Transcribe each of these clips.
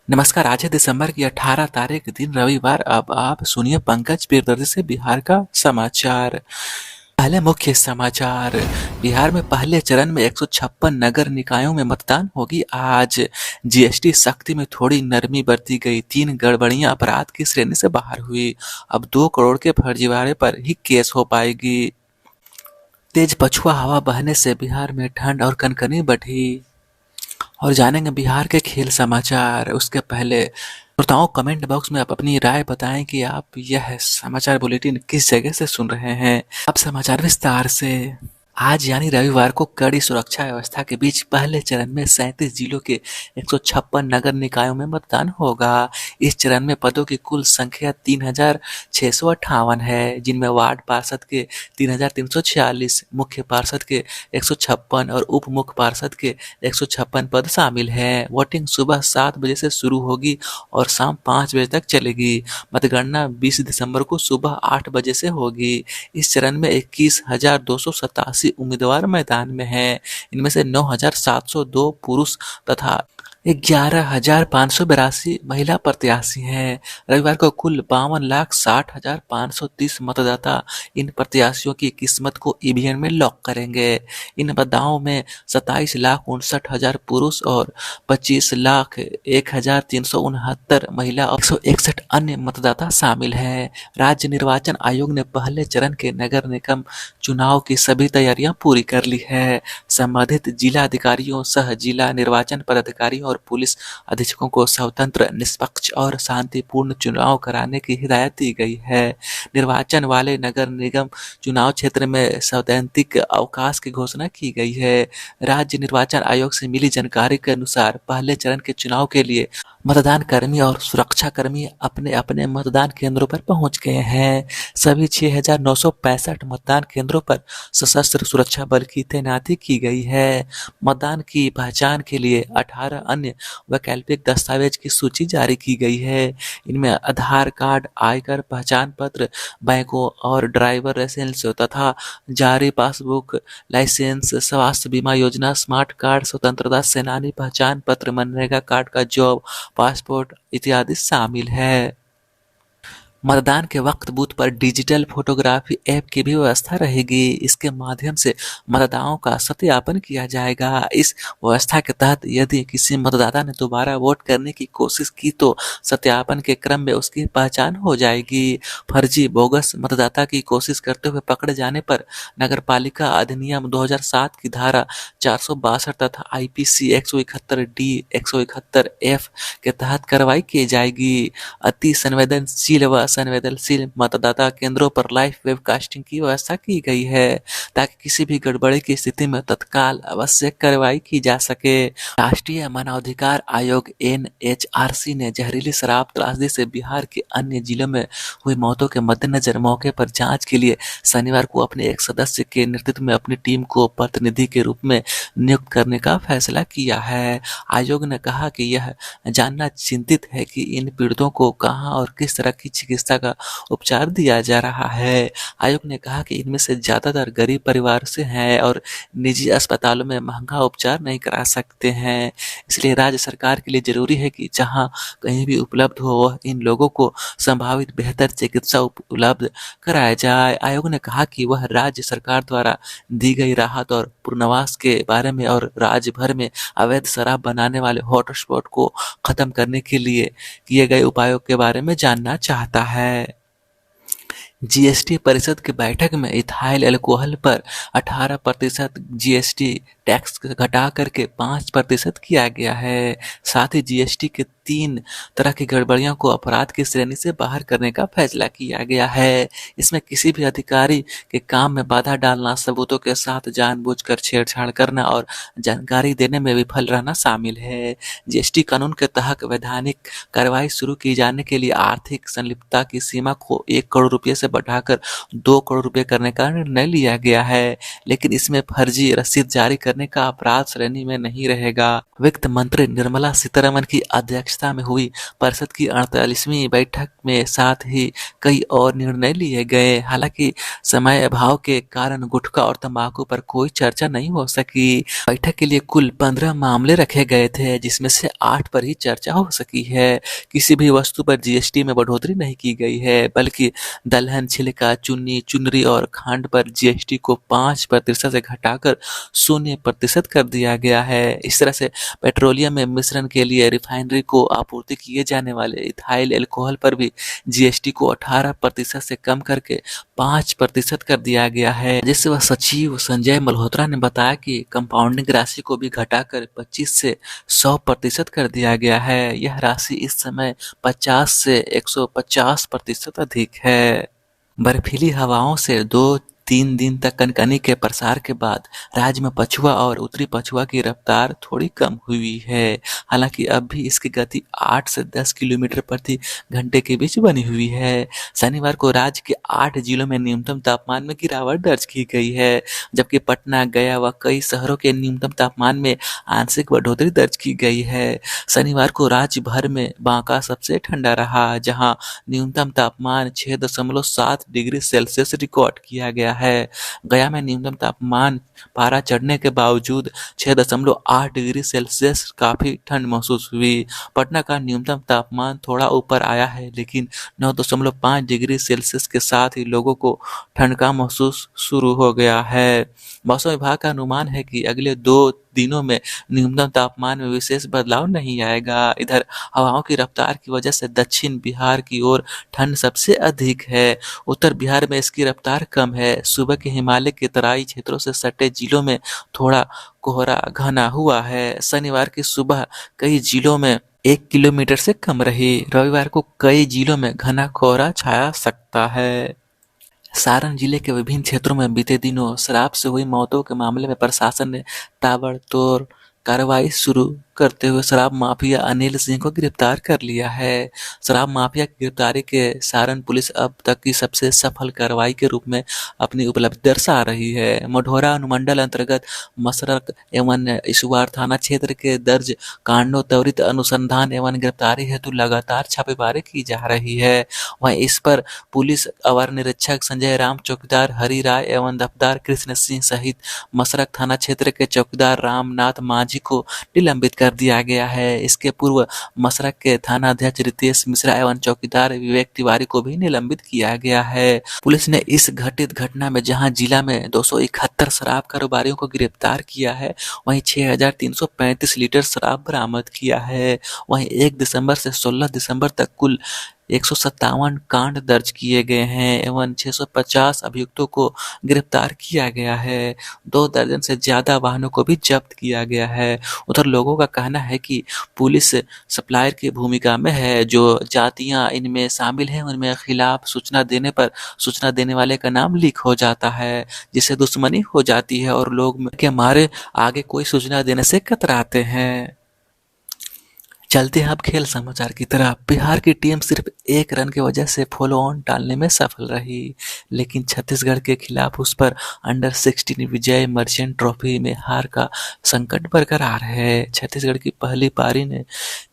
नमस्कार। आज है दिसंबर की 18 तारीख, दिन रविवार। अब आप सुनिए पंकज प्रियदर्शी से बिहार का समाचार। पहले मुख्य समाचार। बिहार में पहले चरण में 156 नगर निकायों में मतदान होगी आज। जीएसटी सख्ती में थोड़ी नरमी बरती गई। 3 गड़बड़ियां अपराध की श्रेणी से बाहर हुई। अब 2 करोड़ के फर्जीवाड़े पर ही केस हो पाएगी। तेज पछुआ हवा बहने से बिहार में ठंड और कनकनी बढ़ी। और जानेंगे बिहार के खेल समाचार। उसके पहले श्रोताओं, कमेंट बॉक्स में आप अपनी राय बताएं कि आप यह समाचार बुलेटिन किस जगह से सुन रहे हैं। अब समाचार विस्तार से। आज यानी रविवार को कड़ी सुरक्षा व्यवस्था के बीच पहले चरण में 37 जिलों के 156 नगर निकायों में मतदान होगा। इस चरण में पदों की कुल संख्या 3658 है, जिनमें वार्ड पार्षद के 3346, मुख्य पार्षद के 156 और उप मुख्य पार्षद के 156 पद शामिल हैं। वोटिंग सुबह 7 बजे से शुरू होगी और शाम 5 बजे तक चलेगी। मतगणना 20 दिसंबर को सुबह 8 बजे से होगी। इस चरण में 21,287 उम्मीदवार मैदान में हैं। इनमें से 9,702 पुरुष तथा 11,582 महिला प्रत्याशी हैं। रविवार को कुल 52,60,530 मतदाता इन प्रत्याशियों की किस्मत को ईवीएम में लॉक करेंगे। इन मतदाताओं में 27,59,000 पुरुष और 25,01,369 महिला और 161 अन्य मतदाता शामिल हैं। राज्य निर्वाचन आयोग ने पहले चरण के नगर निगम चुनाव की सभी तैयारियां पूरी कर ली है। संबंधित जिला अधिकारियों, सह जिला निर्वाचन पदाधिकारियों और पुलिस अधीक्षकों को स्वतंत्र, निष्पक्ष और शांतिपूर्ण चुनाव कराने की हिदायत दी गई है। निर्वाचन वाले नगर निगम चुनाव क्षेत्र में सैद्धांतिक अवकाश की घोषणा की गई है। राज्य निर्वाचन आयोग से मिली जानकारी के अनुसार पहले चरण के चुनाव के लिए मतदान कर्मी और सुरक्षा कर्मी अपने अपने मतदान केंद्रों पर पहुंच गए हैं। सभी 6,965 मतदान केंद्रों पर सशस्त्र सुरक्षा बल की तैनाती की गई है। मतदान की पहचान के लिए 18 अन्य वैकल्पिक दस्तावेज की सूची जारी की गई है। इनमें आधार कार्ड, आयकर पहचान पत्र, बैंकों और ड्राइवर लाइसेंस तथा जारी पासबुक, लाइसेंस, स्वास्थ्य बीमा योजना, स्मार्ट कार्ड, स्वतंत्रता सेनानी पहचान पत्र, मनरेगा कार्ड का जॉब, पासपोर्ट इत्यादि शामिल है। मतदान के वक्त बूथ पर डिजिटल फोटोग्राफी ऐप की भी व्यवस्था रहेगी। इसके माध्यम से मतदाताओं का सत्यापन किया जाएगा। इस व्यवस्था के तहत यदि किसी मतदाता ने दोबारा वोट करने की कोशिश की तो सत्यापन के क्रम में उसकी पहचान हो जाएगी। फर्जी बोगस मतदाता की कोशिश करते हुए पकड़े जाने पर नगरपालिका अधिनियम 2007 की धारा 462 तथा आईपीसी 171D, 171F के तहत कार्रवाई की जाएगी। अति संवेदनशील व संवेदनशील मतदाता केंद्रों पर लाइव वेबकास्टिंग की व्यवस्था की गई है, ताकि किसी भी गड़बड़ी की स्थिति में तत्काल आवश्यक कार्रवाई की जा सके। राष्ट्रीय मानवाधिकार आयोग एनएचआरसी ने जहरीली शराब त्रासदी से बिहार के अन्य जिलों में हुई मौतों के मद्देनजर मौके पर जांच के लिए शनिवार को अपने एक सदस्य के नेतृत्व में अपनी टीम को प्रतिनिधि के रूप में नियुक्त करने का फैसला किया है। आयोग ने कहा कि यह जानना चिंतित है कि इन पीड़ितों को कहां और किस तरह की चिकित्सा का उपचार दिया जा रहा है। आयोग ने कहा कि इनमें से ज्यादातर गरीब परिवार से हैं और निजी अस्पतालों में महंगा उपचार नहीं करा सकते हैं। इसलिए राज्य सरकार के लिए जरूरी है कि जहां कहीं भी उपलब्ध हो वह इन लोगों को संभावित बेहतर चिकित्सा उपलब्ध कराया जाए। आयोग ने कहा कि वह राज्य सरकार द्वारा दी गई राहत और पुनर्वास के बारे में और राज्य भर में अवैध शराब बनाने वाले हॉटस्पॉट को खत्म करने के लिए किए गए उपायों के बारे में जानना चाहता है। जीएसटी परिषद की बैठक में इथाइल अल्कोहल पर 18% जीएसटी टैक्स घटा करके 5% किया गया है। साथ ही जीएसटी के 3 तरह की गड़बड़ियों को अपराध की श्रेणी से बाहर करने का फैसला किया गया है। इसमें किसी भी अधिकारी के काम में बाधा डालना, सबूतों के साथ जानबूझकर छेड़छाड़ करना और जानकारी देने में विफल रहना शामिल है। जीएसटी कानून के तहत वैधानिक कार्रवाई शुरू की जाने के लिए आर्थिक संलिप्तता की सीमा को 1 करोड़ रुपये से बढ़ाकर 2 करोड़ रुपये करने का निर्णय लिया गया है, लेकिन इसमें फर्जी रसीद जारी करने करने का अपराध श्रेणी में नहीं रहेगा। वित्त मंत्री निर्मला सीतारमण की अध्यक्षता में हुई परिषद की 48वीं बैठक में साथ ही कई और निर्णय लिए गए। हालांकि समय अभाव के कारण गुटखा और तंबाकू पर कोई चर्चा नहीं हो सकी। बैठक के लिए कुल 15 मामले रखे गए थे, जिसमें से 8 पर ही चर्चा हो सकी है। किसी भी वस्तु पर जीएसटी में बढ़ोतरी नहीं की गई है, बल्कि दलहन, छिलका, चुन्नी, चुनरी और खांड पर जीएसटी को 5% से घटाकर 0% कर दिया गया है। इस तरह से पेट्रोलियम में मिश्रण के लिए रिफाइनरी को आपूर्ति किए जाने वाले इथाइल अल्कोहल पर भी जीएसटी को 18% से कम करके 5% कर दिया गया है, जिससे वह सचिव संजय मल्होत्रा ने बताया कि कंपाउंडिंग राशि को भी घटाकर 25 से 100% कर दिया गया है। यह राशि इस समय 50 से 150% अधिक है। बर्फीली हवाओं से 2-3 दिन तक कनकनी के प्रसार के बाद राज्य में पछुआ और उत्तरी पछुआ की रफ्तार थोड़ी कम हुई है। हालांकि अब भी इसकी गति 8 से 10 किलोमीटर प्रति घंटे के बीच बनी हुई है। शनिवार को राज्य के 8 जिलों में न्यूनतम तापमान में गिरावट दर्ज की गई है, जबकि पटना, गया व कई शहरों के न्यूनतम तापमान में आंशिक बढ़ोतरी दर्ज की गई है। शनिवार को राज्य भर में बांका सबसे ठंडा रहा, जहां न्यूनतम तापमान 6.7 डिग्री सेल्सियस रिकॉर्ड किया गया है। गया में न्यूनतम तापमान पारा चढ़ने के बावजूद 6.8 डिग्री सेल्सियस काफी ठंड महसूस हुई। पटना का न्यूनतम तापमान थोड़ा ऊपर आया है, लेकिन 9.5 डिग्री सेल्सियस के साथ ही लोगों को ठंड का महसूस शुरू हो गया है। मौसम विभाग का अनुमान है कि अगले 2 दिनों में न्यूनतम तापमान में विशेष बदलाव नहीं आएगा। इधर हवाओं की रफ्तार की वजह से दक्षिण बिहार की ओर ठंड सबसे अधिक है। उत्तर बिहार में इसकी रफ्तार कम है। सुबह के हिमालय के तराई क्षेत्रों से सटे जिलों में थोड़ा कोहरा घना हुआ है। शनिवार की सुबह कई जिलों में 1 किलोमीटर से कम रही। रविवार को कई जिलों में घना कोहरा छाया सकता है। सारण जिले के विभिन्न क्षेत्रों में बीते दिनों शराब से हुई मौतों के मामले में प्रशासन ने ताबड़तोड़ कार्रवाई शुरू करते हुए शराब माफिया अनिल सिंह को गिरफ्तार कर लिया है। शराब माफिया की गिरफ्तारी के सारण पुलिस अब तक की सबसे सफल कार्रवाई के रूप में अपनी उपलब्धि दर्शा रही है। मढ़ौरा अनुमंडल अंतर्गत मसरक एवं इसवार थाना क्षेत्र के दर्ज कांडों त्वरित अनुसंधान एवं गिरफ्तारी हेतु लगातार छापेमारी की जा रही है। वहीं इस पर पुलिस अवर निरीक्षक संजय राम, चौकीदार हरि राय एवं दफ्तार कृष्ण सिंह सहित मसरक थाना क्षेत्र के चौकीदार रामनाथ माझी को निलंबित कर दिया गया है। इसके पूर्व मसरक के थाना अध्यक्ष रितेश मिश्रा एवं चौकीदार विवेक तिवारी को भी निलंबित किया गया है। पुलिस ने इस घटित घटना में जहां जिला में 271 शराब कारोबारियों को गिरफ्तार किया है, वहीं 6335 लीटर शराब बरामद किया है। वहीं 1 दिसंबर से 16 दिसंबर तक कुल 157 कांड दर्ज किए गए हैं एवं 650 अभियुक्तों को गिरफ्तार किया गया है। 2 दर्जन से ज्यादा वाहनों को भी जब्त किया गया है। उधर लोगों का कहना है कि पुलिस सप्लायर की भूमिका में है। जो जातियां इनमें शामिल हैं, उनमें खिलाफ सूचना देने पर सूचना देने वाले का नाम लीक हो जाता है, जिससे दुश्मनी हो जाती है और लोग के मारे आगे कोई सूचना देने से कतराते हैं। चलते हैं अब खेल समाचार की तरफ। बिहार की टीम सिर्फ 1 रन की वजह से फॉलो ऑन डालने में सफल रही, लेकिन छत्तीसगढ़ के खिलाफ उस पर अंडर 16 विजय मर्चेंट ट्रॉफी में हार का संकट बरकरार है। छत्तीसगढ़ की पहली पारी ने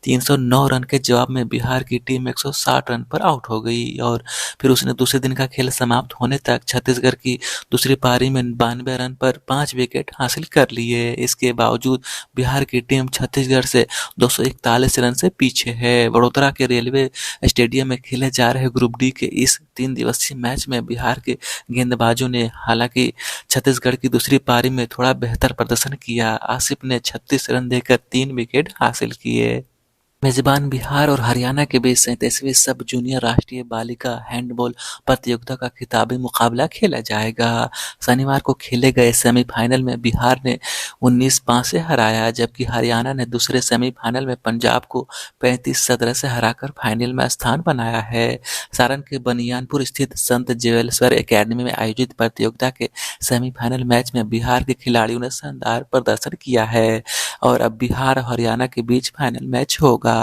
309 रन के जवाब में बिहार की टीम 160 रन पर आउट हो गई और फिर उसने दूसरे दिन का खेल समाप्त होने तक छत्तीसगढ़ की दूसरी पारी में 92 रन पर 5 विकेट हासिल कर लिए। इसके बावजूद बिहार की टीम छत्तीसगढ़ से 241 रन से पीछे है। वडोदरा के रेलवे स्टेडियम में खेले जा रहे ग्रुप डी के इस 3 दिवसीय मैच में बिहार के गेंदबाजों ने हालांकि छत्तीसगढ़ की दूसरी पारी में थोड़ा बेहतर प्रदर्शन किया। आसिफ ने 36 रन देकर 3 विकेट हासिल किए। मेजबान बिहार और हरियाणा के बीच 37वीं सब जूनियर राष्ट्रीय बालिका हैंडबॉल प्रतियोगिता का खिताबी मुकाबला खेला जाएगा। शनिवार को खेले गए सेमीफाइनल में बिहार ने 19-5 से हराया, जबकि हरियाणा ने दूसरे सेमीफाइनल में पंजाब को 35-17 से हराकर फाइनल में स्थान बनाया है। सारण के बनियानपुर स्थित संत जेवेलेश्वर एकेडमी में आयोजित प्रतियोगिता के सेमीफाइनल मैच में बिहार के खिलाड़ियों ने शानदार प्रदर्शन किया है और अब बिहार और हरियाणा के बीच फाइनल मैच होगा।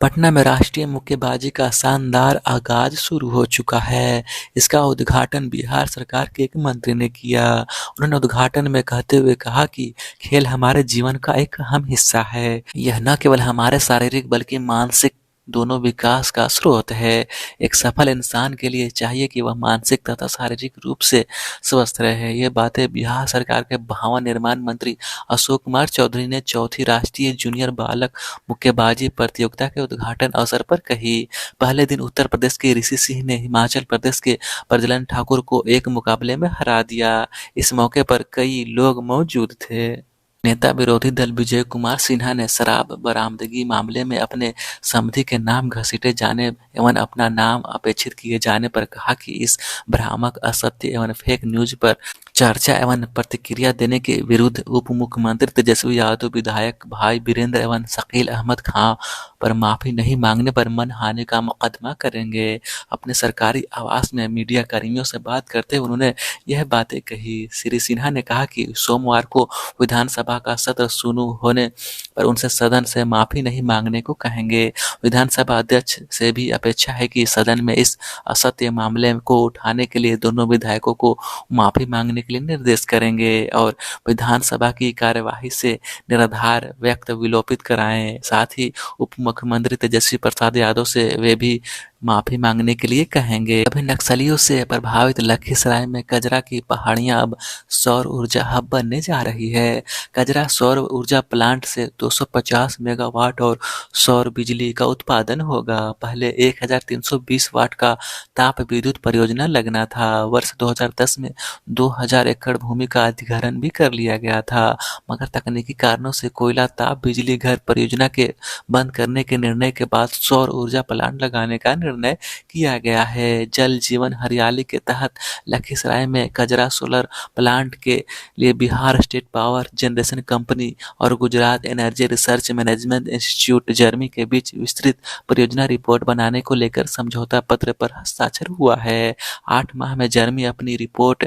पटना में राष्ट्रीय मुक्केबाजी का शानदार आगाज शुरू हो चुका है। इसका उद्घाटन बिहार सरकार के एक मंत्री ने किया। उन्होंने उद्घाटन में कहते हुए कहा कि खेल हमारे जीवन का एक अहम हिस्सा है। यह न केवल हमारे शारीरिक बल्कि मानसिक दोनों विकास का स्रोत है। एक सफल इंसान के लिए चाहिए कि वह मानसिक तथा शारीरिक रूप से स्वस्थ रहे। ये बातें बिहार सरकार के भवन निर्माण मंत्री अशोक कुमार चौधरी ने चौथी राष्ट्रीय जूनियर बालक मुक्केबाजी प्रतियोगिता के उद्घाटन अवसर पर कही। पहले दिन उत्तर प्रदेश के ऋषि सिंह ने हिमाचल प्रदेश के प्रज्वलन ठाकुर को एक मुकाबले में हरा दिया। इस मौके पर कई लोग मौजूद थे। नेता विरोधी दल विजय कुमार सिन्हा ने शराब बरामदगी मामले में अपने समधी के नाम घसीटे जाने एवं अपना नाम अपेक्षित किए जाने पर कहा कि इस भ्रामक, असत्य एवं फेक न्यूज पर चर्चा एवं प्रतिक्रिया देने के विरुद्ध उप मुख्यमंत्री तेजस्वी यादव, विधायक भाई वीरेंद्र एवं शकील अहमद खां पर माफी नहीं मांगने पर मानहानि का मुकदमा करेंगे। अपने सरकारी आवास में मीडिया कर्मियों से बात करते हुए उन्होंने यह बातें कही। श्री सिन्हा ने कहा कि सोमवार को विधानसभा का सत्र शुरू होने पर उनसे सदन से माफी नहीं मांगने को कहेंगे। विधानसभा अध्यक्ष से भी अपेक्षा है कि सदन में इस असत्य मामले को उठाने के लिए दोनों विधायकों को माफी मांगने के लिए निर्देश करेंगे और विधानसभा की कार्यवाही से निराधार व्यक्त विलोपित कराएं। साथ ही उप मुख्यमंत्री तेजस्वी प्रसाद यादव से वे भी माफी मांगने के लिए कहेंगे। अभी नक्सलियों से प्रभावित लखीसराय में कजरा की पहाड़ियां अब सौर ऊर्जा हब बनने जा रही है। कजरा सौर ऊर्जा प्लांट से 250 मेगावाट और सौर बिजली का उत्पादन होगा। पहले 1320 वाट का ताप विद्युत परियोजना लगना था। वर्ष 2010 में 2000 एकड़ भूमि का अधिग्रहण भी कर लिया गया था, मगर तकनीकी कारणों से कोयला ताप बिजली घर परियोजना के बंद करने के निर्णय के बाद सौर ऊर्जा प्लांट लगाने का निर्णय किया गया है। जल जीवन हरियाली के तहत लखीसराय में कजरा सोलर प्लांट के लिए Bihar state power generation company और Gujarat energy research management institute GERMI के बीच विस्तृत परियोजना रिपोर्ट बनाने को लेकर समझौता पत्र पर हस्ताक्षर हुआ है। 8 माह में जर्मी अपनी रिपोर्ट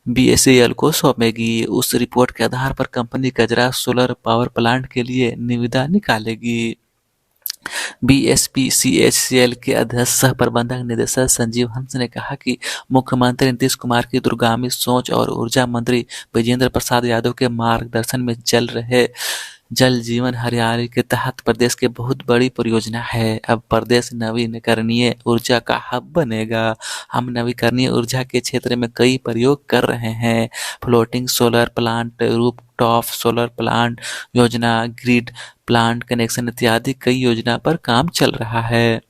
BSEL को सौंपेगी। उस रिपोर्ट के आधार पर कंपनी कजरा सोलर पावर प्लांट के लिए निविदा निकालेगी। BSPCHCL के अध्यक्ष सह प्रबंधक निदेशक संजीव हंस ने कहा कि मुख्यमंत्री नीतीश कुमार की दूरगामी सोच और ऊर्जा मंत्री विजेंद्र प्रसाद यादव के मार्गदर्शन में चल रहे जल जीवन हरियाली के तहत प्रदेश की बहुत बड़ी परियोजना है। अब प्रदेश नवीकरणीय ऊर्जा का हब बनेगा। हम नवीकरणीय ऊर्जा के क्षेत्र में कई प्रयोग कर रहे हैं। Floating solar plant, rooftop solar plant योजना, ग्रिड प्लांट कनेक्शन इत्यादि कई योजना पर काम चल रहा है।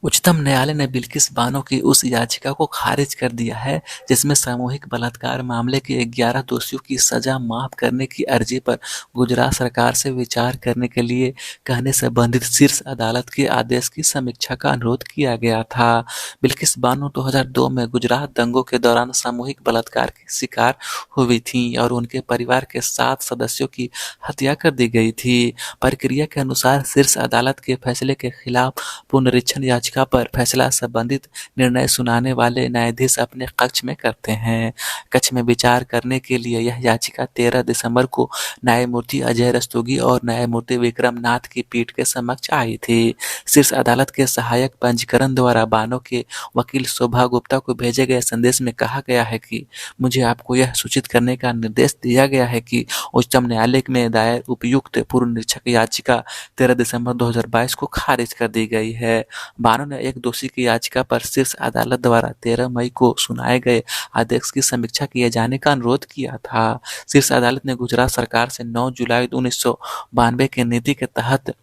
उच्चतम न्यायालय ने बिल्किस बानो की उस याचिका को खारिज कर दिया है जिसमें सामूहिक बलात्कार मामले के 11 दोषियों की सजा माफ करने की अर्जी पर गुजरात सरकार से विचार करने के लिए कहने संबंधित शीर्ष अदालत के आदेश की समीक्षा का अनुरोध किया गया था। बिल्किस बानो 2002 में गुजरात दंगों के दौरान सामूहिक बलात्कार की शिकार हुई थी और उनके परिवार के 7 सदस्यों की हत्या कर दी गई थी। प्रक्रिया के अनुसार शीर्ष अदालत के फैसले के खिलाफ पुनरीक्षण याचिका पर फैसला संबंधित निर्णय सुनाने वाले न्यायाधीश अपने कक्ष में करते हैं। कक्ष में विचार करने के लिए यह याचिका 13 दिसंबर को न्यायमूर्ति अजय रस्तोगी और न्यायमूर्ति विक्रम नाथ की पीठ के समक्ष आई थी। शीर्ष अदालत के सहायक पंजीकरण द्वारा बानो के वकील शोभा गुप्ता को भेजे गए संदेश में कहा गया है कि मुझे आपको यह सूचित करने का निर्देश दिया गया है कि उच्चतम न्यायालय में दायर उपयुक्त पुनरीक्षण याचिका 13 दिसंबर 2022 को खारिज कर दी गई है। बानो ने एक दोषी की याचिका पर शीर्ष अदालत द्वारा 13 मई को सुनाए गए आदेश की समीक्षा किए जाने का अनुरोध किया था। शीर्ष अदालत ने गुजरात सरकार से 9 जुलाई 1992 की नीति के तहत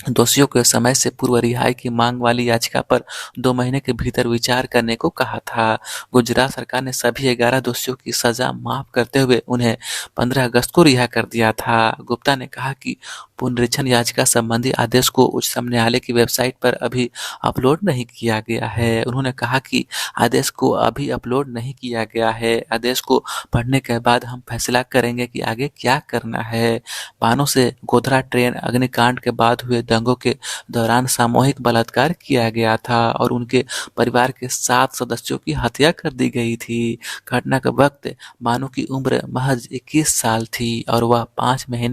दोषियों के समय से पूर्व रिहाई की मांग वाली याचिका पर 2 महीने के भीतर विचार करने को कहा था। गुजरात सरकार ने सभी 11 दोषियों की सजा माफ करते हुए उन्हें 15 अगस्त को रिहा कर दिया था। गुप्ता ने कहा कि पुनरीक्षण याचिका संबंधी आदेश को उच्चतम न्यायालय की वेबसाइट पर अभी अपलोड नहीं किया गया है। उन्होंने कहा कि आदेश को अभी अपलोड नहीं किया गया है। आदेश को पढ़ने के बाद हम फैसला करेंगे कि आगे क्या करना है। बानो से गोधरा ट्रेन अग्निकांड के बाद हुए दंगों के दौरान सामूहिक बलात्कार किया गया था और उनके परिवार के 7 सदस्यों की हत्या कर दी गई थी। घटना के वक्त बानो की उम्र महज 21 साल थी और वह 5 महीने